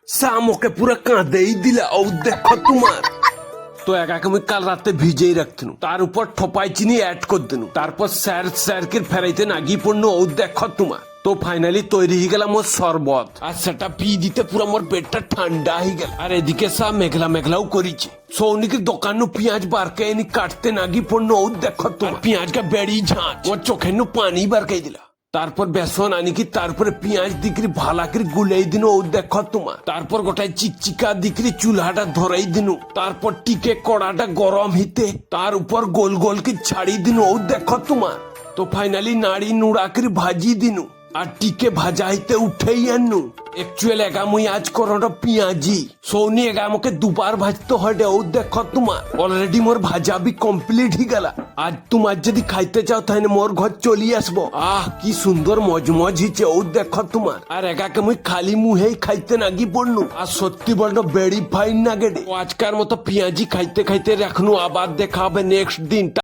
সামোকে পুরো কাঁদেই দিলা। ও দেখো তোমার তো একাকে আমি কাল রাতে ভিজেই রাখতেন, তার উপর ঠোপাই চিনি অ্যাড করে দেন, তারপর স্যারকে ফেরাইতে নাগি পড়ল। ও দেখো তোমার তো ফাইনালি তৈরি হয়ে গেলাম মোর শরবত, আর সেটা পি দিতে পুরো মোর পেটটা ঠান্ডা হয়ে গেল। আর এদিকে সা মেঘলা মেঘলাও করেছে। সৌনিকের দোকান পেঁয়াজ বারকে এনে কাটতে নাগি পড়ল। ও দেখো তোমার পেঁয়াজ কা বেড়ি ঝাঁচ ওর চোখের পানি বারকাই দিলা। তারপর বেসন আনি কি তারপরে পেঁয়াজ দিকরি ভালা করে গুলাই দিন। ও দেখো তোমার তারপর গোটাই চিকচিকা দিকরি চুলহাটা ধরাই দিনু। তারপর টিকে কড়াটা গরম হিতে তার উপর গোল গোল কি ছাড়ি দিনু। ও দেখো তোমার তো ফাইনালি নাড়ি নুড়া করে ভাজি দিনু, আর টিকে ভাজা হইতে উঠেই আনু। একচুয়াল এগা মুই আজ করোটা পেঁয়াজি সৌনি এগা আমাকে দুবার ভাজতে হয়। ও দেখো তোমার অলরেডি মোর ভাজা বি কমপ্লিট হয়ে গেলা। আজ তোমার যদি খাইতে চাও তাহলে মোর ঘর চলি আসবো। আহ কি সুন্দর মজমজ হিচে। ও দেখো তোমার আর এগাকে মুই খালি মুহেই খাইতে নাগি পড়নু। আর সত্যি বলতো বেড়ি ফাইন নাগে। আজকার মতো পেঁয়াজি খাইতে খাইতে রাখনু, আবার দেখা হবে নেক্সট দিন।